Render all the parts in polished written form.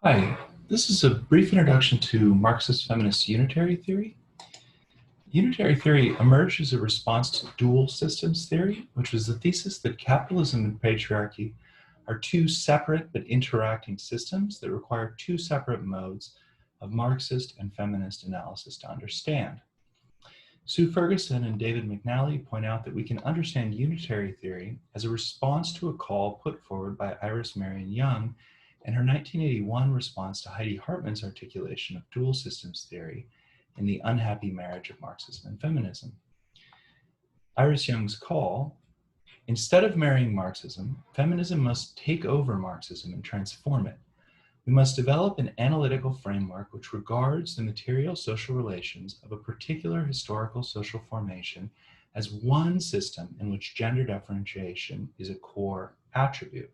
Hi, this is a brief introduction to Marxist feminist unitary theory. Unitary theory emerged as a response to dual systems theory, which was the thesis that capitalism and patriarchy are two separate but interacting systems that require two separate modes of Marxist and feminist analysis to understand. Sue Ferguson and David McNally point out that we can understand unitary theory as a response to a call put forward by Iris Marion Young and her 1981 response to Heidi Hartman's articulation of dual systems theory in The Unhappy Marriage of Marxism and Feminism. Iris Young's call: instead of marrying Marxism, feminism must take over Marxism and transform it. We must develop an analytical framework which regards the material social relations of a particular historical social formation as one system in which gender differentiation is a core attribute.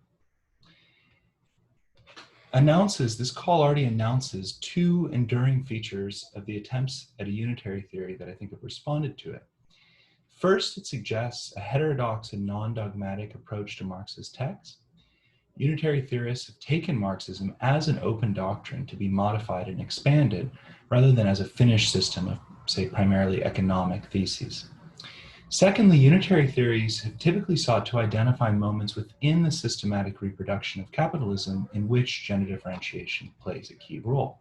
This call already announces two enduring features of the attempts at a unitary theory that I think have responded to it. First, it suggests a heterodox and non-dogmatic approach to Marxist texts. Unitary theorists have taken Marxism as an open doctrine to be modified and expanded, rather than as a finished system of, say, primarily economic theses. Secondly, unitary theories have typically sought to identify moments within the systematic reproduction of capitalism in which gender differentiation plays a key role.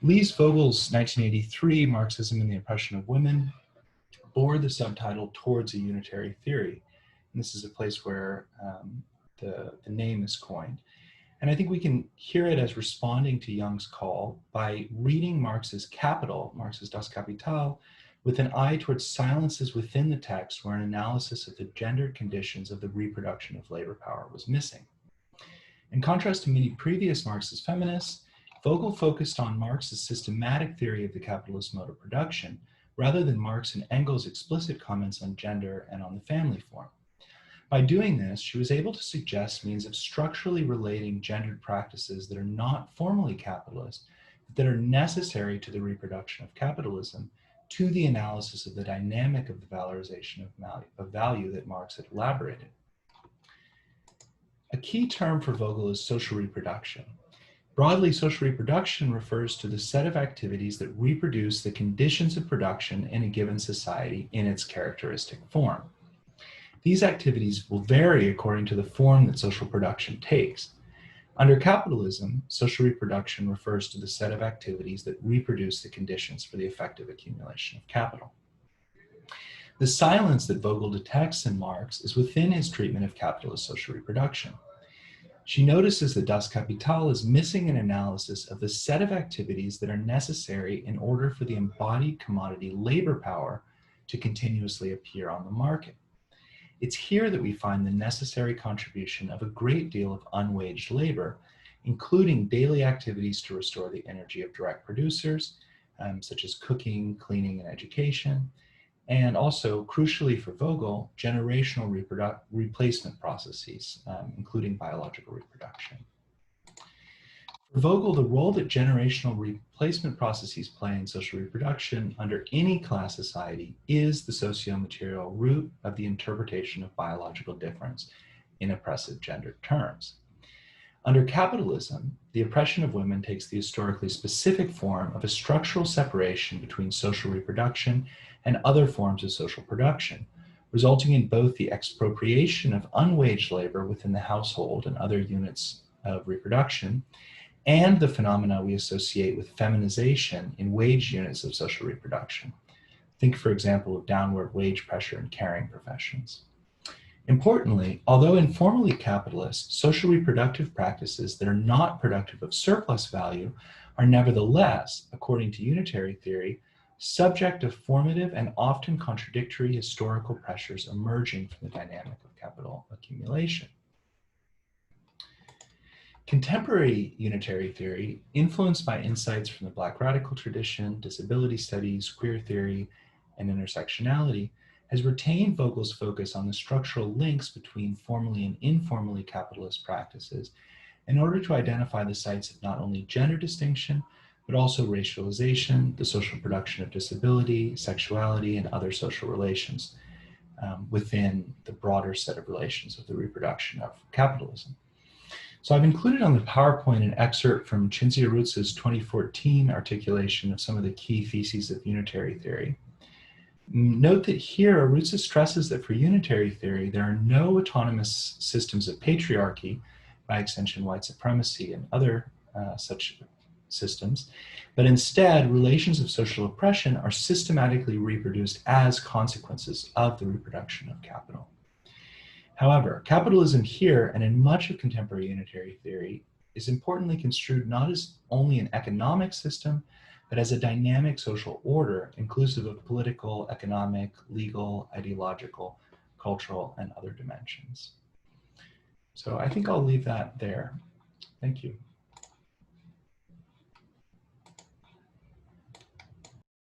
Lise Vogel's 1983 Marxism and the Oppression of Women bore the subtitle Towards a Unitary Theory. And this is a place where the name is coined. And I think we can hear it as responding to Young's call by reading Marx's Capital, Marx's Das Kapital, with an eye towards silences within the text where an analysis of the gendered conditions of the reproduction of labor power was missing. In contrast to many previous Marxist feminists, Vogel focused on Marx's systematic theory of the capitalist mode of production, rather than Marx and Engels' explicit comments on gender and on the family form. By doing this, she was able to suggest means of structurally relating gendered practices that are not formally capitalist, but that are necessary to the reproduction of capitalism, to the analysis of the dynamic of the valorization of value that Marx had elaborated. A key term for Vogel is social reproduction. Broadly, social reproduction refers to the set of activities that reproduce the conditions of production in a given society in its characteristic form. These activities will vary according to the form that social production takes. Under capitalism, social reproduction refers to the set of activities that reproduce the conditions for the effective accumulation of capital. The silence that Vogel detects in Marx is within his treatment of capitalist social reproduction. She notices that Das Kapital is missing an analysis of the set of activities that are necessary in order for the embodied commodity labor power to continuously appear on the market. It's here that we find the necessary contribution of a great deal of unwaged labor, including daily activities to restore the energy of direct producers, such as cooking, cleaning, and education, and also, crucially for Vogel, generational replacement processes, including biological reproduction. For Vogel, the role that generational replacement processes play in social reproduction under any class society is the socio-material root of the interpretation of biological difference in oppressive gendered terms. Under capitalism, the oppression of women takes the historically specific form of a structural separation between social reproduction and other forms of social production, resulting in both the expropriation of unwaged labor within the household and other units of reproduction, and the phenomena we associate with feminization in wage units of social reproduction. Think, for example, of downward wage pressure in caring professions. Importantly, although informally capitalist, social reproductive practices that are not productive of surplus value are nevertheless, according to unitary theory, subject to formative and often contradictory historical pressures emerging from the dynamic of capital accumulation. Contemporary unitary theory, influenced by insights from the Black radical tradition, disability studies, queer theory, and intersectionality, has retained Vogel's focus on the structural links between formally and informally capitalist practices in order to identify the sites of not only gender distinction, but also racialization, the social production of disability, sexuality, and other social relations within the broader set of relations of the reproduction of capitalism. So I've included on the PowerPoint an excerpt from Cinzia Rutz's 2014 articulation of some of the key theses of unitary theory. Note that here, Rutz stresses that for unitary theory, there are no autonomous systems of patriarchy, by extension white supremacy, and other such systems, but instead, relations of social oppression are systematically reproduced as consequences of the reproduction of capital. However, capitalism here, and in much of contemporary unitary theory, is importantly construed not as only an economic system, but as a dynamic social order, inclusive of political, economic, legal, ideological, cultural, and other dimensions. So I think I'll leave that there. Thank you.